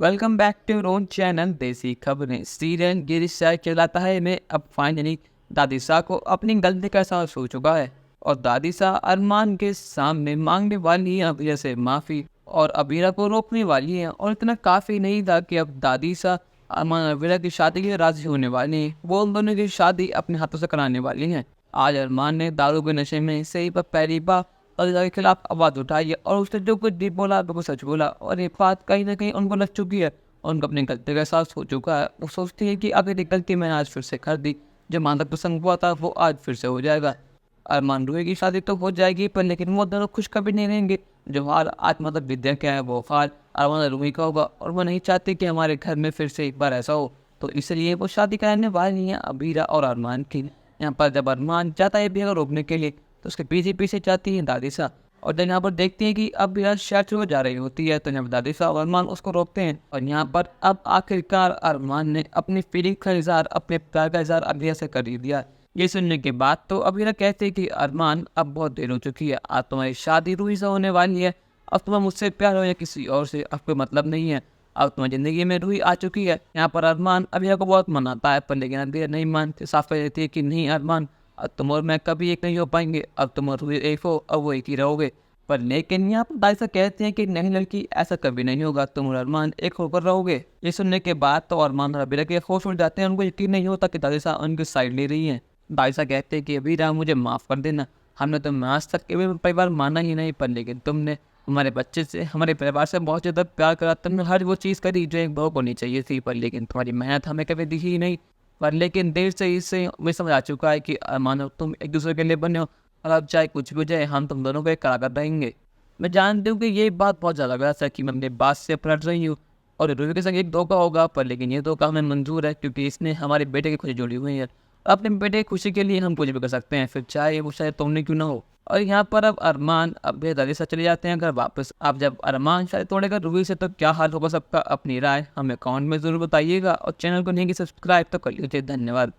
Welcome back to रोन channel Desi Khabren. Serial Girish चलाता है में अब फाइनली दादी शाह को अपनी गलती का एहसास हो चुका है और दादी शाह अरमान के सामने मांगने वाली है अबीरा से माफ़ी और अबीरा को रोकने वाली है। और इतना काफ़ी नहीं था कि अब दादी शाह अरमान और अबीरा की शादी के लिए राजी होने वाली हैं। वो उन दोनों की शादी अपने हाथों से कराने वाली हैं। आज अरमान ने दारू के नशे में सही पर पहली बार अल्लाह के खिलाफ आवाज़ उठाई है और उसने जो कुछ भी बोला बिल्कुल सच बोला और ये बात कहीं ना कहीं उनको लग चुकी है। उनको अपनी गलती का एहसास हो चुका है। वो सोचती है कि अगर ये गलती मैंने आज फिर से कर दी, जो मादक प्रसंग हुआ था वो आज फिर से हो जाएगा। अरमान रूही की शादी तो हो जाएगी पर लेकिन वो दोनों खुश कभी नहीं रहेंगे। जो हाल आज मतलब विद्या क्या है वो हाल अरमान रूही का होगा और वो नहीं चाहती कि हमारे घर में फिर से एक बार ऐसा हो। तो इसलिए वो शादी कराने वाली हैं अबीरा और अरमान की। यहाँ पर जब अरमान जाता है अबीरा को रोकने के लिए तो उसके पीछे पीछे जाती है दादी शाह। और जब यहाँ पर देखती हैं कि अब यह शायद शुरू जा रही होती है तो यहाँ पर दादी साहब अरमान उसको रोकते हैं। और यहाँ पर अब आखिरकार अरमान ने अपनी फीलिंग का इजहार, अपने प्यार का इजहार अबीरा से कर ही दिया। ये सुनने के बाद तो अबीरा कहते हैं कि अरमान अब बहुत देर हो चुकी है, आज तुम्हारी शादी रूही से होने वाली है। अब तुम्हें मुझसे प्यार हो या किसी और से अब कोई मतलब नहीं है। अब तुम्हारी ज़िंदगी में रूही आ चुकी है। यहाँ पर अरमान अबीरा को बहुत मनाता है पर लेकिन अबीरा नहीं मानती, साफ कह देती है कि नहीं अरमान, अब तुम और मैं कभी एक नहीं हो पाएंगे। अब तुम और रूही एक हो, अब वो एक ही रहोगे। पर लेकिन यहाँ पर दादी साहब कहते हैं कि नहीं लड़की, ऐसा कभी नहीं होगा, तुम और अरमान एक होकर रहोगे। ये सुनने के बाद तो अरमान और अबीरा के होश उड़ जाते हैं। उनको यकीन नहीं होता कि दादी साहब उनकी साइड ले रही हैं। दादी साहब कहते हैं कि अबीरा मुझे माफ़ कर देना, हमने तुम्हें आज तक कभी परिवार माना ही नहीं पर लेकिन तुमने हमारे बच्चे से, हमारे परिवार से बहुत ज़्यादा प्यार करा। तुमने हर वो चीज़ करी जो एक बहू को नहीं चाहिए थी पर लेकिन तुम्हारी मेहनत हमें कभी दिखी ही नहीं। पर लेकिन देर से इससे मुझे समझ आ चुका है कि अरमान और तुम एक दूसरे के लिए बने हो और अब चाहे कुछ भी हो जाए हम तुम दोनों को एक करार रहेंगे। मैं जानती हूँ कि ये बात बहुत ज़्यादा गलत है कि मैं अपने बात से पलट रही हूँ और रूही के संग एक धोखा होगा पर लेकिन ये धोखा हमें मंजूर है क्योंकि इसने हमारे बेटे की खुशी जुड़ी हुई है। अपने बेटे की खुशी के लिए हम कुछ भी कर सकते हैं, फिर चाहे वो शायद तुमने क्यों ना हो। और यहाँ पर अब अरमान अब दादी से चले जाते हैं घर वापस। अब जब अरमान शायद तोड़ेगा रूही से तो क्या हाल होगा सबका, अपनी राय हमें कमेंट में ज़रूर बताइएगा और चैनल को नहीं कि सब्सक्राइब तो कर लीजिए। धन्यवाद।